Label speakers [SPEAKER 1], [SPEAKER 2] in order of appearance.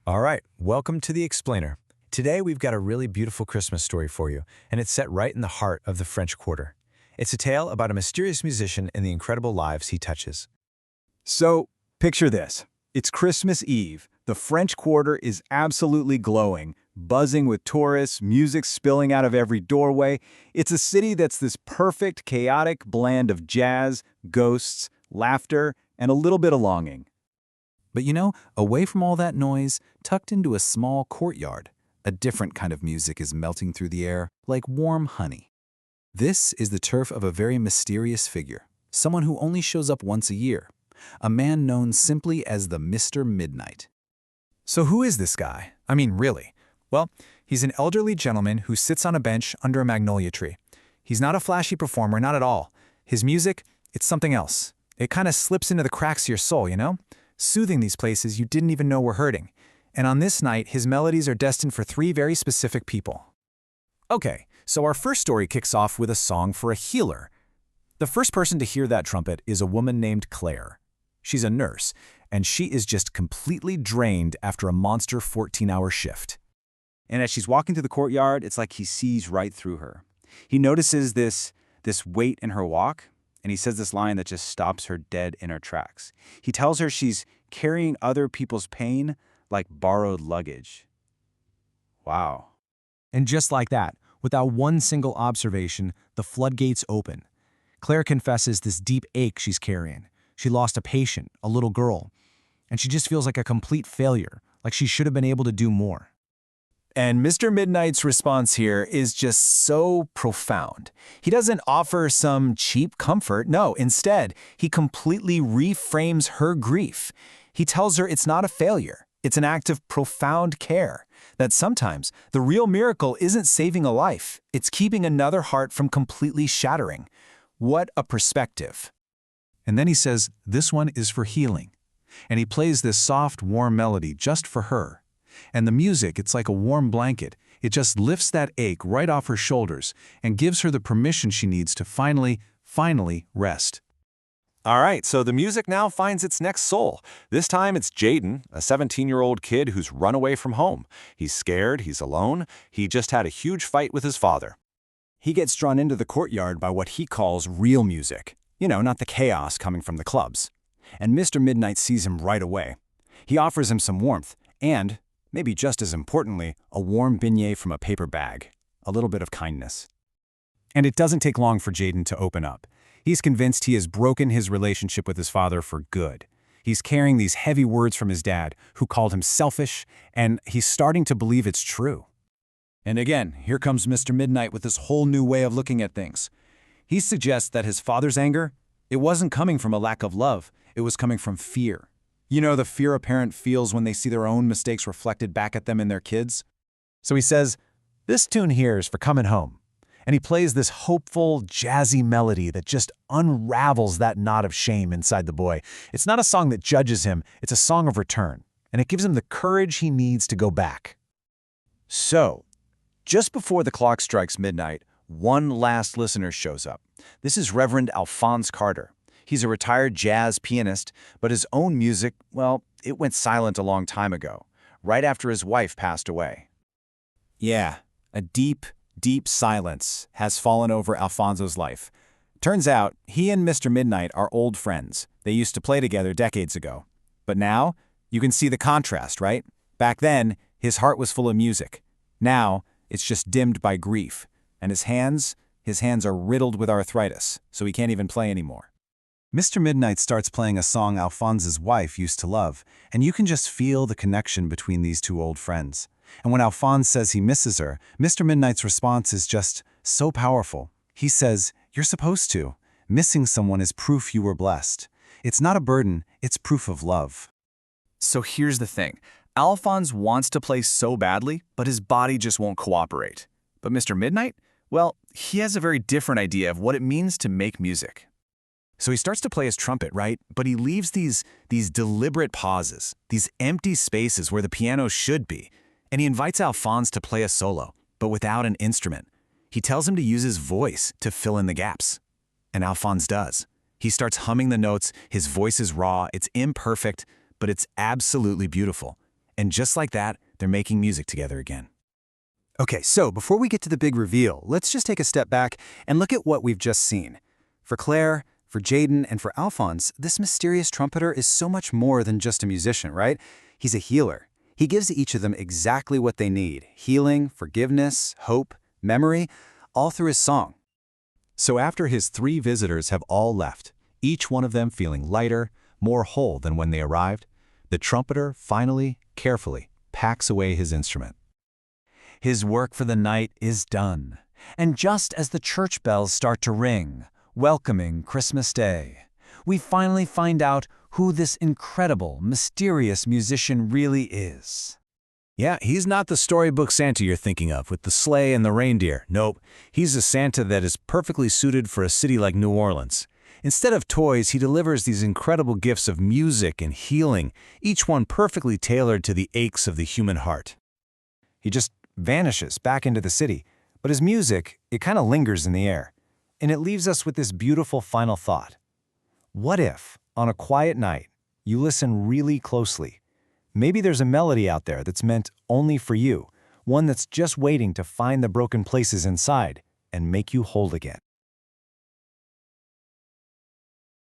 [SPEAKER 1] All right, welcome to The Explainer. Today we've got a really beautiful Christmas story for you, and it's set right in the heart of the French Quarter. It's a tale about a mysterious musician and the incredible lives he touches.
[SPEAKER 2] So, picture this. It's Christmas Eve. The French Quarter is absolutely glowing, buzzing with tourists, music spilling out of every doorway. It's a city that's this perfect, chaotic blend of jazz, ghosts, laughter, and a little bit of longing.
[SPEAKER 3] But away from all that noise, tucked into a small courtyard, a different kind of music is melting through the air like warm honey. This is the turf of a very mysterious figure, someone who only shows up once a year, a man known simply as the Mr. Midnight.
[SPEAKER 1] So who is this guy? I mean, really? Well, he's an elderly gentleman who sits on a bench under a magnolia tree. He's not a flashy performer, not at all. His music, it's something else. It kind of slips into the cracks of your soul, soothing these places you didn't even know were hurting. And on this night, his melodies are destined for three very specific people. Okay, so our first story kicks off with a song for a healer. The first person to hear that trumpet is a woman named Claire. She's a nurse, and she is just completely drained after a monster 14-hour shift.
[SPEAKER 2] And as she's walking through the courtyard, it's like he sees right through her. He notices this weight in her walk, and he says this line that just stops her dead in her tracks. He tells her she's carrying other people's pain like borrowed luggage. Wow.
[SPEAKER 1] And just like that, without one single observation, the floodgates open. Claire confesses this deep ache she's carrying. She lost a patient, a little girl, and she just feels like a complete failure, like she should have been able to do more.
[SPEAKER 2] And Mr. Midnight's response here is just so profound. He doesn't offer some cheap comfort. No, instead, he completely reframes her grief. He tells her it's not a failure. It's an act of profound care. That sometimes the real miracle isn't saving a life. It's keeping another heart from completely shattering. What a perspective.
[SPEAKER 3] And then he says, this one is for healing. And he plays this soft, warm melody just for her. And the music, it's like a warm blanket. It just lifts that ache right off her shoulders and gives her the permission she needs to finally rest.
[SPEAKER 4] All right, so the music now finds its next soul. This time it's Jaden, a 17-year-old kid who's run away from home. He's scared, he's alone, he just had a huge fight with his father.
[SPEAKER 2] He gets drawn into the courtyard by what he calls real music. Not the chaos coming from the clubs. And Mr. Midnight sees him right away. He offers him some warmth and, maybe just as importantly, a warm beignet from a paper bag. A little bit of kindness. And it doesn't take long for Jaden to open up. He's convinced he has broken his relationship with his father for good. He's carrying these heavy words from his dad, who called him selfish, and he's starting to believe it's true. And again, here comes Mr. Midnight with this whole new way of looking at things. He suggests that his father's anger, it wasn't coming from a lack of love, it was coming from fear. The fear a parent feels when they see their own mistakes reflected back at them in their kids?
[SPEAKER 1] So he says, this tune here is for coming home. And he plays this hopeful, jazzy melody that just unravels that knot of shame inside the boy. It's not a song that judges him, it's a song of return. And it gives him the courage he needs to go back.
[SPEAKER 2] So, just before the clock strikes midnight, one last listener shows up. This is Reverend Alphonse Carter. He's a retired jazz pianist, but his own music, well, it went silent a long time ago, right after his wife passed away. Yeah, a deep silence has fallen over Alfonso's life. Turns out, he and Mr. Midnight are old friends. They used to play together decades ago. But now, you can see the contrast, right? Back then, his heart was full of music. Now, it's just dimmed by grief. And his hands are riddled with arthritis, so he can't even play anymore.
[SPEAKER 3] Mr. Midnight starts playing a song Alphonse's wife used to love, and you can just feel the connection between these two old friends. And when Alphonse says he misses her, Mr. Midnight's response is just so powerful. He says, you're supposed to. Missing someone is proof you were blessed. It's not a burden, it's proof of love.
[SPEAKER 5] So here's the thing. Alphonse wants to play so badly, but his body just won't cooperate. But Mr. Midnight? Well, he has a very different idea of what it means to make music. So he starts to play his trumpet, right? But he leaves these deliberate pauses, these empty spaces where the piano should be. And he invites Alphonse to play a solo, but without an instrument. He tells him to use his voice to fill in the gaps. And Alphonse does. He starts humming the notes, his voice is raw, it's imperfect, but it's absolutely beautiful.
[SPEAKER 2] And just like that, they're making music together again.
[SPEAKER 1] Okay, so before we get to the big reveal, let's just take a step back and look at what we've just seen. For Claire, for Jaden, and for Alphonse, this mysterious trumpeter is so much more than just a musician, right? He's a healer. He gives each of them exactly what they need: healing, forgiveness, hope, memory, all through his song.
[SPEAKER 4] So after his 3 visitors have all left, each one of them feeling lighter, more whole than when they arrived, the trumpeter finally, carefully, packs away his instrument.
[SPEAKER 2] His work for the night is done. And just as the church bells start to ring, welcoming Christmas Day, we finally find out who this incredible, mysterious musician really is.
[SPEAKER 3] Yeah, he's not the storybook Santa you're thinking of with the sleigh and the reindeer. Nope, he's a Santa that is perfectly suited for a city like New Orleans. Instead of toys, he delivers these incredible gifts of music and healing, each one perfectly tailored to the aches of the human heart.
[SPEAKER 1] He just vanishes back into the city, but his music, it kind of lingers in the air. And it leaves us with this beautiful final thought. What if, on a quiet night, you listen really closely? Maybe there's a melody out there that's meant only for you, one that's just waiting to find the broken places inside and make you whole again.